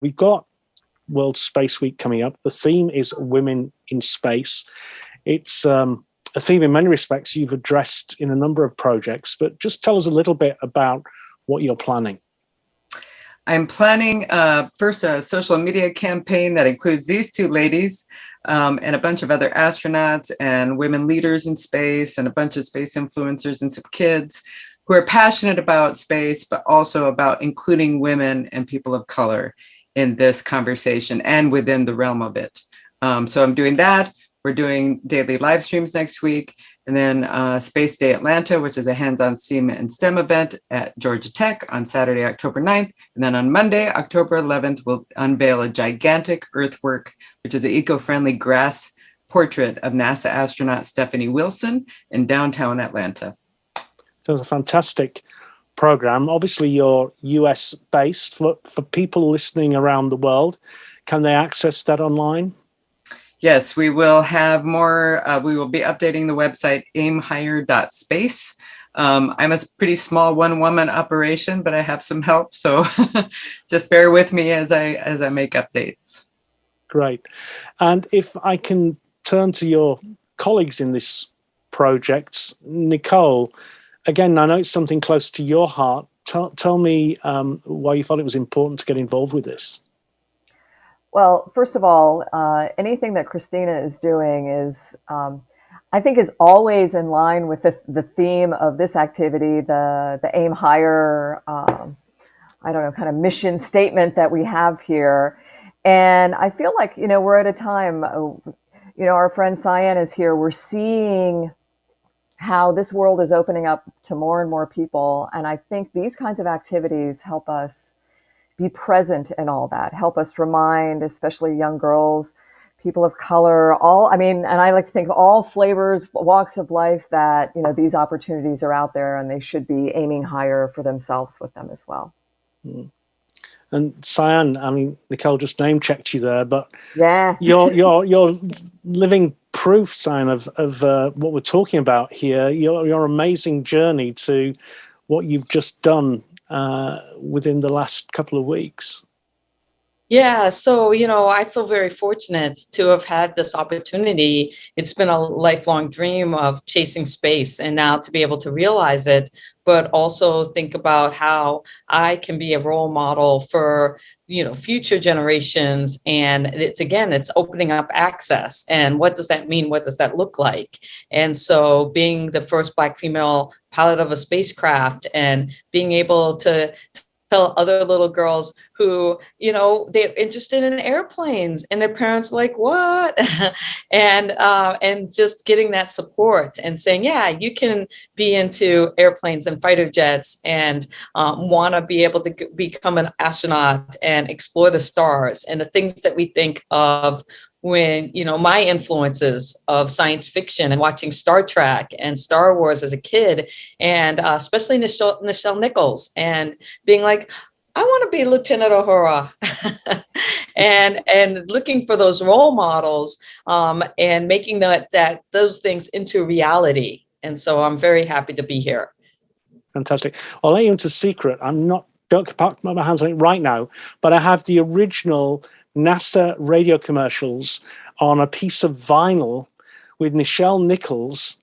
we've got World Space Week coming up. The theme is Women in Space. It's a theme in many respects you've addressed in a number of projects, but just tell us a little bit about what you're planning. I'm planning first a social media campaign that includes these two ladies and a bunch of other astronauts and women leaders in space and a bunch of space influencers and some kids who are passionate about space, but also about including women and people of color in this conversation and within the realm of it. So I'm doing that. We're doing daily live streams next week. And then Space Day Atlanta, which is a hands-on STEAM and STEM event at Georgia Tech on Saturday, October 9th. And then on Monday, October 11th, we'll unveil a gigantic earthwork, which is an eco-friendly grass portrait of NASA astronaut Stephanie Wilson in downtown Atlanta. So it's a fantastic program. Obviously, you're US based. For people listening around the world, can they access that online? Yes, we will have more. We will be updating the website aimhigher.space. I'm a pretty small one-woman operation, but I have some help. So just bear with me as I make updates. Great. And if I can turn to your colleagues in this project, Nicole, again, I know it's something close to your heart. Tell me why you thought it was important to get involved with this. Well, first of all, anything that Christina is doing is, I think, is always in line with the theme of this activity, the Aim Higher, I don't know, kind of mission statement that we have here. And I feel like, we're at a time, our friend Cyan is here. We're seeing how this world is opening up to more and more people. And I think these kinds of activities help us be present in all that, help us remind, especially young girls, people of color, and I like to think of all flavors, walks of life, that, these opportunities are out there and they should be aiming higher for themselves with them as well. Mm. And Cyan, Nicole just name checked you there, but yeah, you're living proof, Cyan, of what we're talking about here. Your amazing journey to what you've just done within the last couple of weeks. Yeah, so, I feel very fortunate to have had this opportunity. It's been a lifelong dream of chasing space, and now to be able to realize it, but also think about how I can be a role model for, future generations. And it's opening up access. And what does that mean? What does that look like? And so being the first Black female pilot of a spacecraft and being able to tell other little girls who, they're interested in airplanes, and their parents like, what? and just getting that support and saying, yeah, you can be into airplanes and fighter jets and want to be able to become an astronaut and explore the stars and the things that we think of when, my influences of science fiction and watching Star Trek and Star Wars as a kid, and especially Nichelle Nichols, and being like, I want to be Lieutenant Uhura, and looking for those role models and making those things into reality. And so I'm very happy to be here. Fantastic. I'll let you into a secret. Don't put my hands on it right now, but I have the original NASA radio commercials on a piece of vinyl with Nichelle Nichols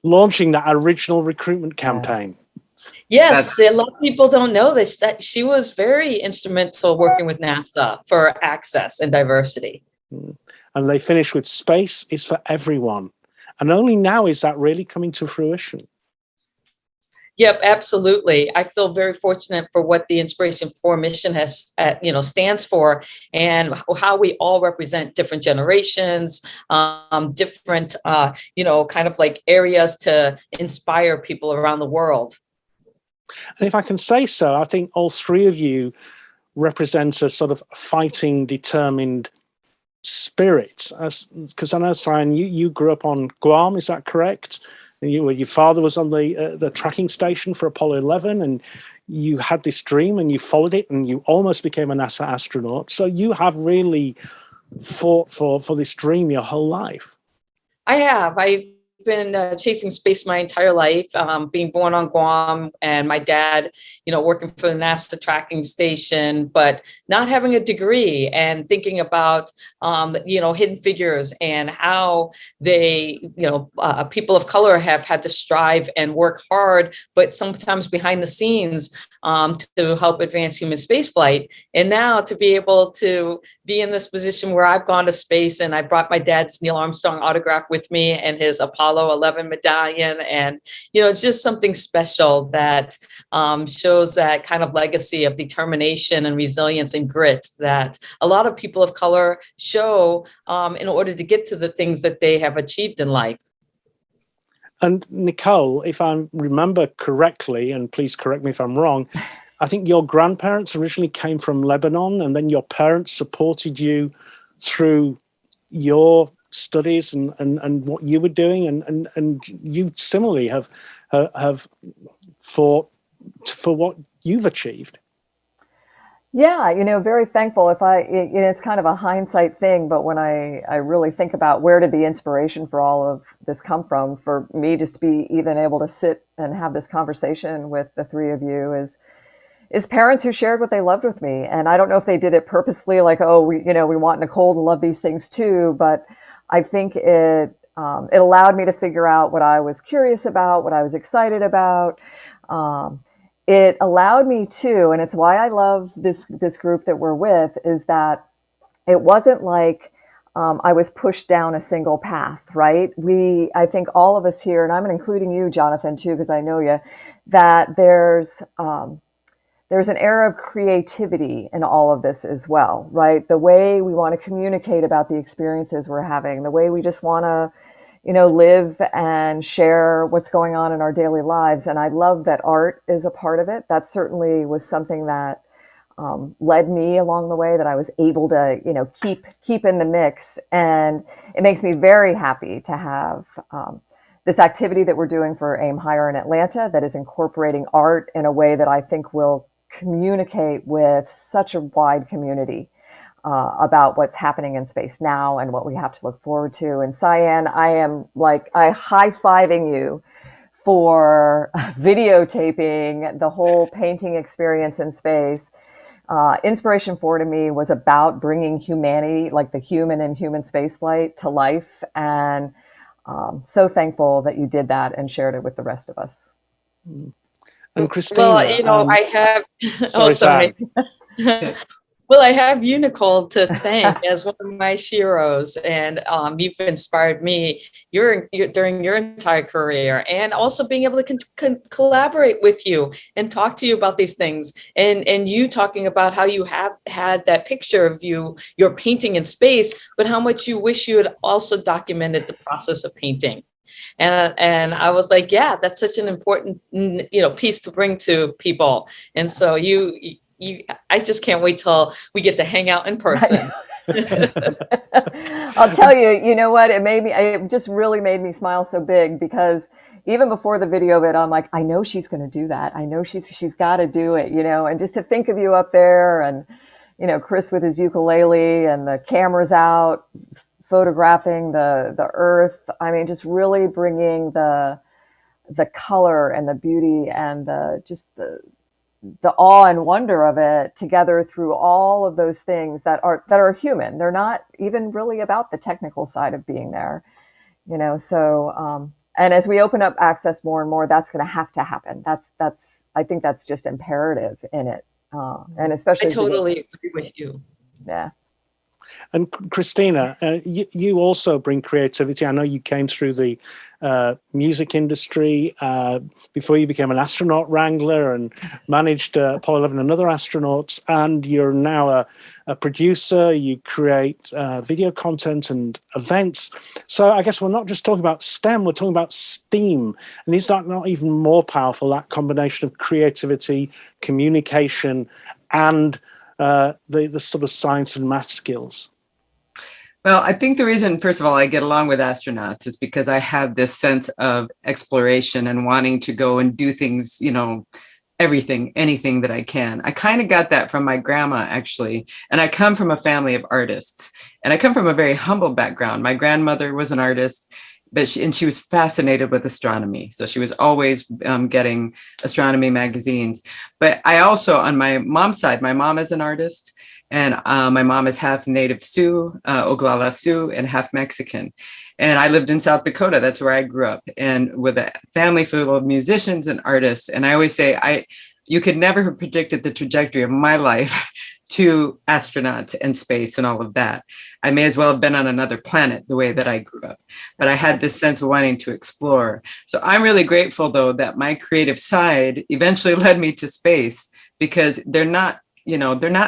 launching that original recruitment campaign. Yes, a lot of people don't know this, that she was very instrumental working with NASA for access and diversity. And they finish with space is for everyone. And only now is that really coming to fruition. Yep, absolutely. I feel very fortunate for what the Inspiration 4 mission has, stands for, and how we all represent different generations, different, kind of like areas to inspire people around the world. And if I can say so, I think all three of you represent a sort of fighting, determined spirit. Because I know, Cyan, you grew up on Guam, is that correct? Your father was on the tracking station for Apollo 11, and you had this dream and you followed it and you almost became a NASA astronaut. So you have really fought for this dream your whole life. I have. I been chasing space my entire life, being born on Guam, and my dad, working for the NASA tracking station, but not having a degree, and thinking about, Hidden Figures and how they, people of color have had to strive and work hard, but sometimes behind the scenes, to help advance human spaceflight. And now to be able to be in this position where I've gone to space, and I brought my dad's Neil Armstrong autograph with me and his Apollo 11 medallion. And, it's just something special that shows that kind of legacy of determination and resilience and grit that a lot of people of color show in order to get to the things that they have achieved in life. And Nicole, if I remember correctly, and please correct me if I'm wrong, I think your grandparents originally came from Lebanon, and then your parents supported you through your studies and what you were doing, and you similarly have fought for what you've achieved. Yeah, very thankful. It's kind of a hindsight thing, but when I really think about where did the inspiration for all of this come from, for me just to be even able to sit and have this conversation with the three of you is parents who shared what they loved with me. And I don't know if they did it purposefully, like, oh, we want Nicole to love these things too, but I think it allowed me to figure out what I was curious about, what I was excited about. It allowed me to, and it's why I love this group that we're with, is that it wasn't like I was pushed down a single path, right? I think all of us here, and I'm including you, Jonathan, too, because I know you, that there's an era of creativity in all of this as well, right? The way we want to communicate about the experiences we're having, the way we just want to live and share what's going on in our daily lives. And I love that art is a part of it. That certainly was something that led me along the way, that I was able to, keep in the mix. And it makes me very happy to have this activity that we're doing for Aim Higher in Atlanta that is incorporating art in a way that I think will communicate with such a wide community about what's happening in space now and what we have to look forward to. And Cyan, I high-fiving you for videotaping the whole painting experience in space. Inspiration 4 to me was about bringing humanity, like the human in human spaceflight, to life. And so thankful that you did that and shared it with the rest of us. And Christina, I have. sorry. Well, I have you, Nicole, to thank as one of my heroes, and you've inspired me during your entire career, and also being able to collaborate with you and talk to you about these things, and you talking about how you have had that picture of your painting in space, but how much you wish you had also documented the process of painting. And I was like, yeah, that's such an important piece to bring to people, and so I just can't wait till we get to hang out in person. I'll tell you, you know what? It just really made me smile so big, because even before the video of it, I'm like, I know she's going to do that. I know she's got to do it, and just to think of you up there, and, Chris with his ukulele and the cameras out, photographing the earth. I mean, just really bringing the color and the beauty and the awe and wonder of it together through all of those things that are human. They're not even really about the technical side of being there, so, and as we open up access more and more, that's going to have to happen. I think that's just imperative in it. And especially, I totally agree with you. Yeah. And Christina, you also bring creativity. I know you came through the music industry before you became an astronaut wrangler and managed Apollo 11 and other astronauts. And you're now a producer. You create video content and events. So I guess we're not just talking about STEM, we're talking about STEAM. And is that not even more powerful, that combination of creativity, communication, and the sort of science and math skills? Well, I think the reason, first of all, I get along with astronauts is because I have this sense of exploration and wanting to go and do things, anything that I can. I kind of got that from my grandma, actually. And I come from a family of artists, and I come from a very humble background. My grandmother was an artist. but she was fascinated with astronomy. So she was always getting astronomy magazines. But I also, on my mom's side, my mom is an artist, and my mom is half Native Sioux, Oglala Sioux, and half Mexican. And I lived in South Dakota. That's where I grew up, and with a family full of musicians and artists. And I always say, you could never have predicted the trajectory of my life to astronauts and space and all of that. I may as well have been on another planet the way that I grew up, but I had this sense of wanting to explore. So I'm really grateful, though, that my creative side eventually led me to space, because they're not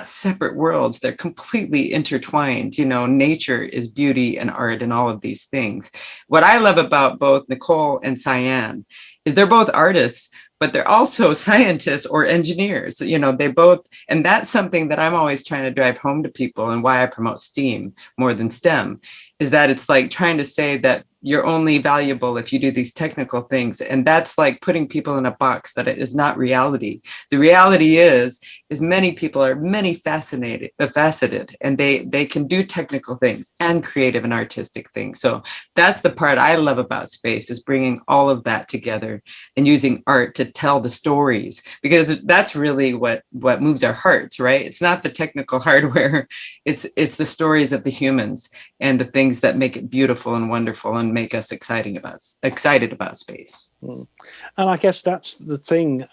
separate worlds. They're completely intertwined. Nature is beauty and art and all of these things. What I love about both Nicole and Cyan is they're both artists, but they're also scientists or engineers. They both, and that's something that I'm always trying to drive home to people, and why I promote STEAM more than STEM, is that it's like trying to say that you're only valuable if you do these technical things. And that's like putting people in a box that it is not reality. The reality is many people are faceted, and they can do technical things and creative and artistic things. So that's the part I love about space, is bringing all of that together and using art to tell the stories, because that's really what moves our hearts, right? It's not the technical hardware. It's the stories of the humans and the things that make it beautiful and wonderful and make us excited about space. And I guess that's the thing,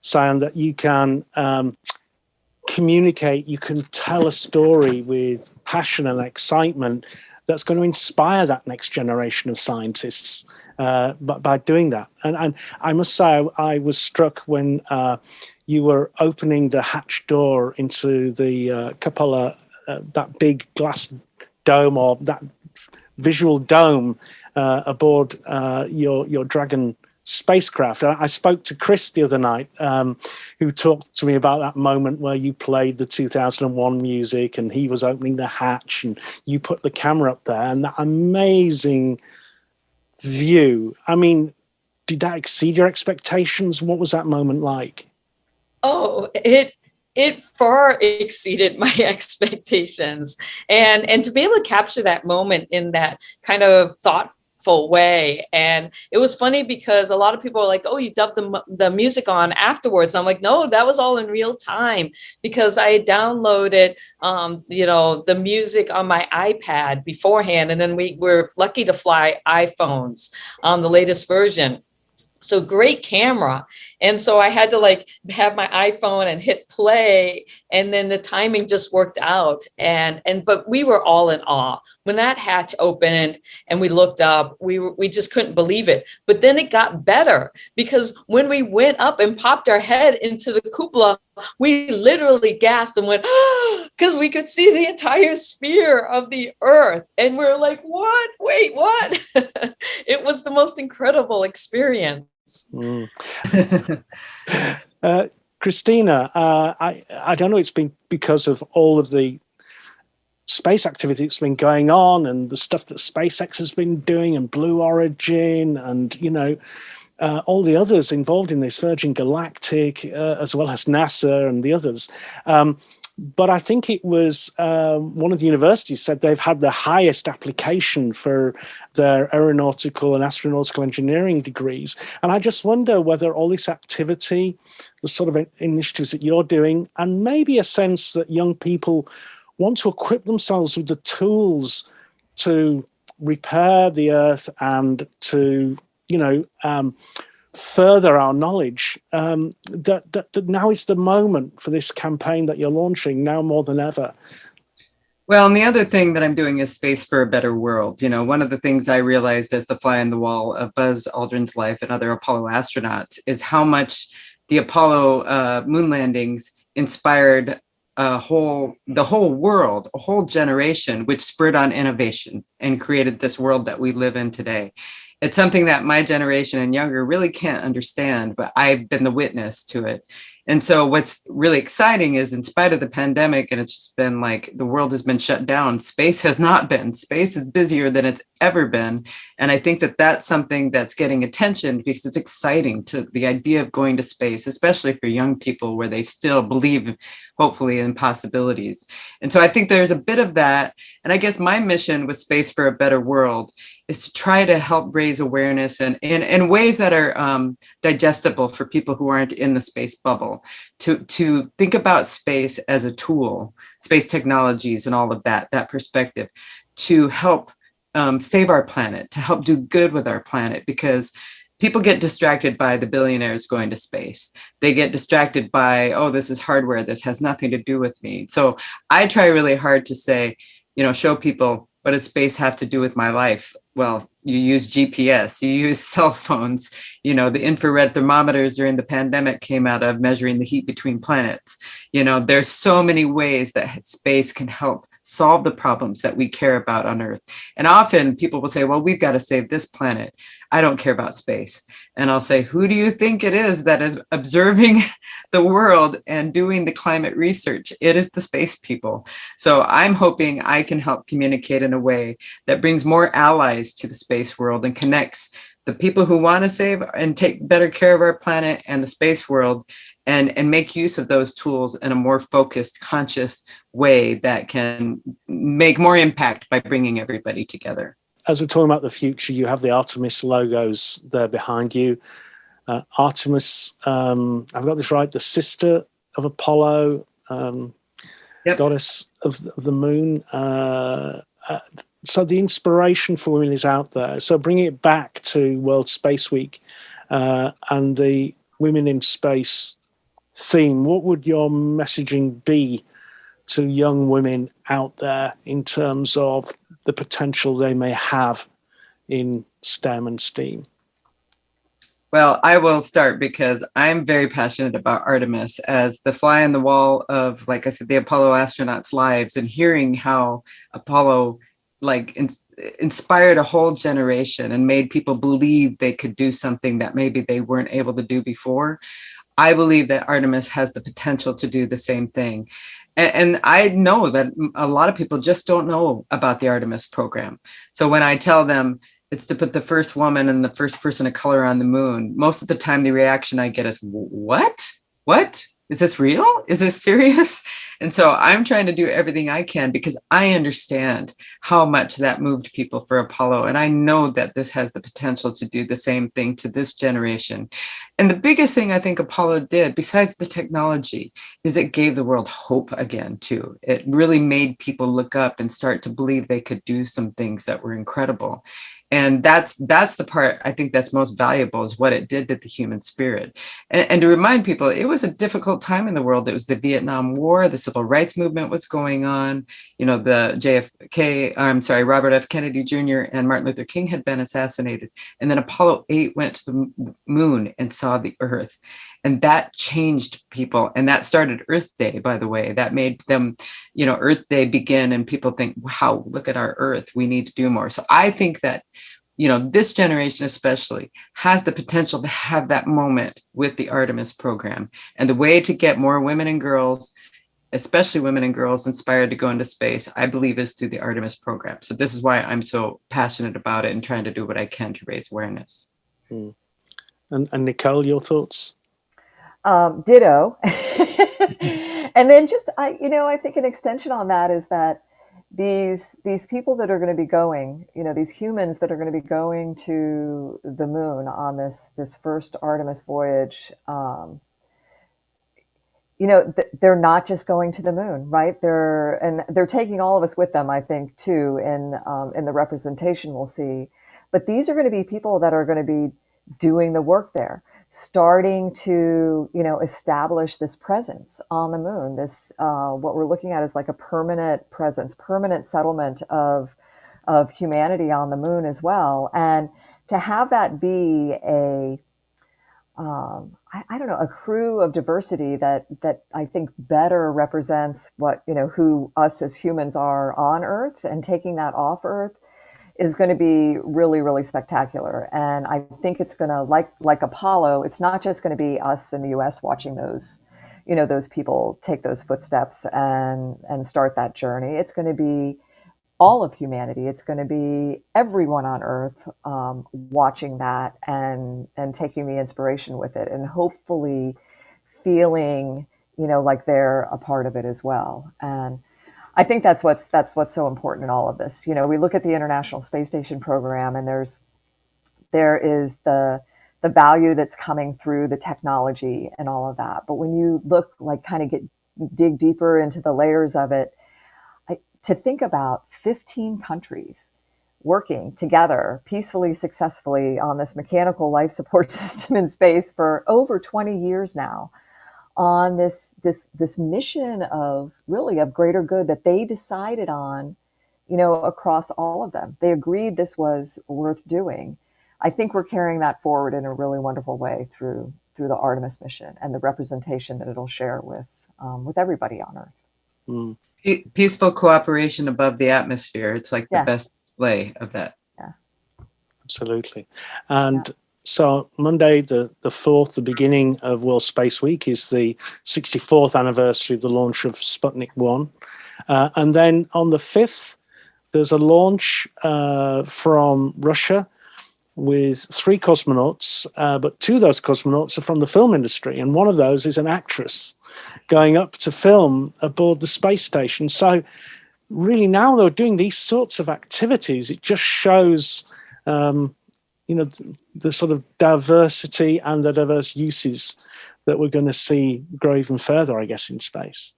Cyan, that you can communicate, you can tell a story with passion and excitement that's going to inspire that next generation of scientists by doing that. And I must say, I was struck when you were opening the hatch door into the cupola, that big glass dome, or that visual dome aboard your Dragon spacecraft. I spoke to Chris the other night, who talked to me about that moment where you played the 2001 music and he was opening the hatch and you put the camera up there, and that amazing view. I mean, did that exceed your expectations? What was that moment like? Oh, it far exceeded my expectations. And to be able to capture that moment in that kind of thoughtful way. And it was funny because a lot of people are like, oh, you dubbed the music on afterwards. And I'm like, no, that was all in real time, because I had downloaded, the music on my iPad beforehand. And then we were lucky to fly iPhones, the latest version. So great camera. And so I had to have my iPhone and hit play, and then the timing just worked out. But we were all in awe when that hatch opened and we looked up. We just couldn't believe it. But then it got better, because when we went up and popped our head into the cupola, we literally gasped and went, because we could see the entire sphere of the Earth. And we're like, what? Wait, what? It was the most incredible experience. Christina, I don't know, it's been because of all of the space activity that's been going on and the stuff that SpaceX has been doing, and Blue Origin, and all the others involved in this, Virgin Galactic, as well as NASA and the others. But I think it was one of the universities said they've had the highest application for their aeronautical and astronautical engineering degrees. And I just wonder whether all this activity, the sort of initiatives that you're doing, and maybe a sense that young people want to equip themselves with the tools to repair the Earth and to, further our knowledge, that now is the moment for this campaign that you're launching, now more than ever. Well, and the other thing that I'm doing is Space for a Better World. One of the things I realized as the fly on the wall of Buzz Aldrin's life and other Apollo astronauts is how much the Apollo moon landings inspired the whole world, a whole generation, which spurred on innovation and created this world that we live in today. It's something that my generation and younger really can't understand, but I've been the witness to it. And so what's really exciting is, in spite of the pandemic, and it's just been like the world has been shut down, space has not been. Space is busier than it's ever been. And I think that that's something that's getting attention because it's exciting, to the idea of going to space, especially for young people where they still believe, hopefully, in possibilities. And so I think there's a bit of that. And I guess my mission with Space for a Better World is to try to help raise awareness and in ways that are digestible for people who aren't in the space bubble, to think about space as a tool, space technologies and all of that perspective, to help save our planet, to help do good with our planet, because people get distracted by the billionaires going to space. They get distracted by, oh, this is hardware, this has nothing to do with me. So I try really hard to say, show people, what does space have to do with my life? Well, you use GPS, you use cell phones, the infrared thermometers during the pandemic came out of measuring the heat between planets. There's so many ways that space can help solve the problems that we care about on Earth. And often people will say, well, we've got to save this planet. I don't care about space. And I'll say, who do you think it is that is observing the world and doing the climate research? It is the space people. So I'm hoping I can help communicate in a way that brings more allies to the space world and connects the people who want to save and take better care of our planet and the space world, and make use of those tools in a more focused, conscious way that can make more impact by bringing everybody together. As we're talking about the future, you have the Artemis logos there behind you. Artemis, I've got this right, the sister of Apollo, Yep. goddess of the moon. So the inspiration for women is out there. So bringing it back to World Space Week and the Women in Space theme, what would your messaging be to young women out there in terms of the potential they may have in STEM and STEAM? Well, I will start because I'm very passionate about Artemis as the fly on the wall of, like I said, the Apollo astronauts' lives, and hearing how Apollo inspired a whole generation and made people believe they could do something that maybe they weren't able to do before. I believe that Artemis has the potential to do the same thing. And I know that a lot of people just don't know about the Artemis program. So when I tell them it's to put the first woman and the first person of color on the moon, most of the time the reaction I get is, what? What? Is this real? Is this serious? And so I'm trying to do everything I can because I understand how much that moved people for Apollo. And I know that this has the potential to do the same thing to this generation. And the biggest thing I think Apollo did, besides the technology, is it gave the world hope again, too. It really made people look up and start to believe they could do some things that were incredible. And that's the part I think that's most valuable, is what it did to the human spirit. And to remind people, it was a difficult time in the world. It was the Vietnam War, the civil rights movement was going on. The Robert F. Kennedy Jr. and Martin Luther King had been assassinated. And then Apollo 8 went to the moon and saw the Earth. And that changed people. And that started Earth Day, by the way. That made them, Earth Day begin, and people think, wow, look at our Earth. We need to do more. So I think that, this generation especially has the potential to have that moment with the Artemis program. And the way to get more women and girls, especially women and girls, inspired to go into space, I believe, is through the Artemis program. So this is why I'm so passionate about it and trying to do what I can to raise awareness. And Nicole, your thoughts? Ditto. And then I think an extension on that is that these people that are going to be going, these humans that are going to be going to the moon on this first Artemis voyage, they're not just going to the moon, right? They're taking all of us with them, I think, too, in the representation we'll see. But these are going to be people that are going to be doing the work there, starting to, establish this presence on the moon. This, what we're looking at is like a permanent presence, permanent settlement of humanity on the moon as well. And to have that be a crew of diversity that I think better represents what, who us as humans are on Earth, and taking that off Earth is going to be really, really spectacular. And I think it's going to, like Apollo, it's not just going to be us in the US watching those those people take those footsteps and start that journey. It's going to be all of humanity. It's going to be everyone on Earth watching that and taking the inspiration with it, and hopefully feeling, like they're a part of it as well. And I think that's what's so important in all of this. We look at the International Space Station program, and there is the value that's coming through the technology and all of that. But when you look, like, kind of dig deeper into the layers of it, to think about 15 countries working together peacefully, successfully on this mechanical life support system in space for over 20 years now, on this mission of greater good that they decided on, across all of them. They agreed this was worth doing. I think we're carrying that forward in a really wonderful way through the Artemis mission and the representation that it'll share with everybody on Earth. Mm. Peaceful cooperation above the atmosphere. It's like the best display of that. Yeah, absolutely. And so Monday, the 4th, the beginning of World Space Week, is the 64th anniversary of the launch of Sputnik 1. And then on the 5th, there's a launch from Russia with 3 cosmonauts, but 2 of those cosmonauts are from the film industry, and one of those is an actress going up to film aboard the space station. So really, now they're doing these sorts of activities. It just shows, the sort of diversity and the diverse uses that we're going to see grow even further, I guess, in space.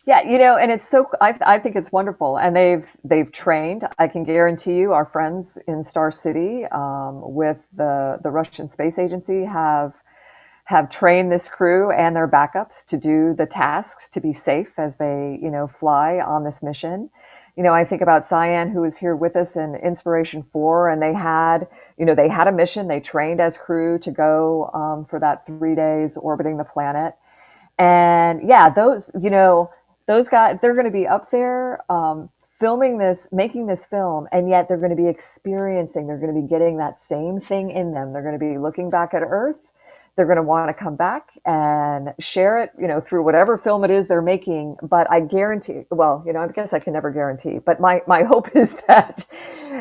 Yeah, and it's so, I think it's wonderful. And they've trained, I can guarantee you, our friends in Star City with the Russian Space Agency have trained this crew and their backups to do the tasks, to be safe as they, fly on this mission. I think about Cyan, who was here with us in Inspiration 4, and they had a mission. They trained as crew to go for that 3 days orbiting the planet. And yeah, those guys, they're going to be up there filming this, making this film, and yet they're going to be they're going to be getting that same thing in them. They're going to be looking back at Earth. They're going to want to come back and share it, through whatever film it is they're making. But I guarantee, I guess I can never guarantee, but my hope is that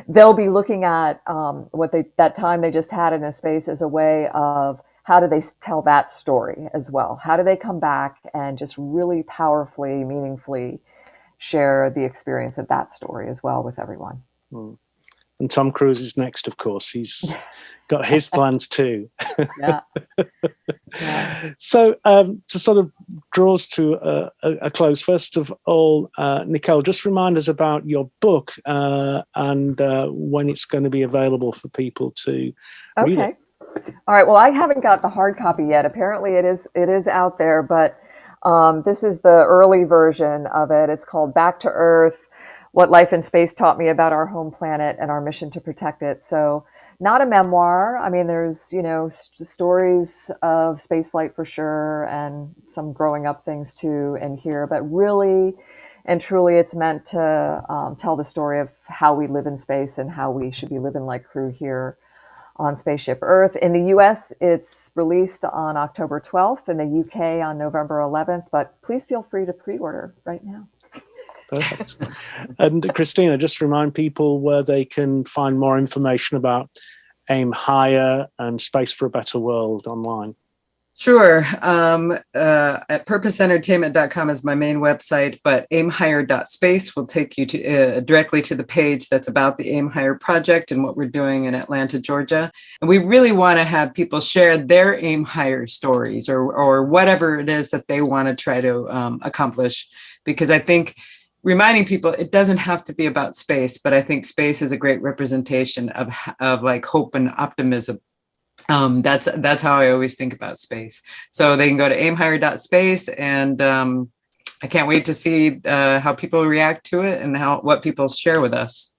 they'll be looking at that time they just had in a space as a way of, how do they tell that story as well? How do they come back and just really powerfully, meaningfully share the experience of that story as well with everyone? Mm. And Tom Cruise is next, of course. He's got his plans too. Yeah. So to sort of draw us to a close, first of all, Nicole, just remind us about your book and when it's going to be available for people to read it. All right. Well, I haven't got the hard copy yet. Apparently it is out there, but this is the early version of it. It's called Back to Earth: What Life in Space Taught Me About Our Home Planet and Our Mission to Protect It. So not a memoir. I mean, there's, stories of spaceflight for sure, and some growing up things too in here, but really and truly it's meant to tell the story of how we live in space and how we should be living like crew here on Spaceship Earth. In the US, it's released on October 12th, in the UK on November 11th, but please feel free to pre-order right now. Perfect. And Christina, just remind people where they can find more information about Aim Higher and Space for a Better World online. Sure. At purposeentertainment.com is my main website, but aimhigher.space will take you to directly to the page that's about the Aim Higher project and what we're doing in Atlanta, Georgia. And we really want to have people share their Aim Higher stories or whatever it is that they want to try to accomplish, because I think reminding people it doesn't have to be about space, but I think space is a great representation of like hope and optimism. That's how I always think about space. So they can go to aimhigher.space, and I can't wait to see how people react to it and what people share with us.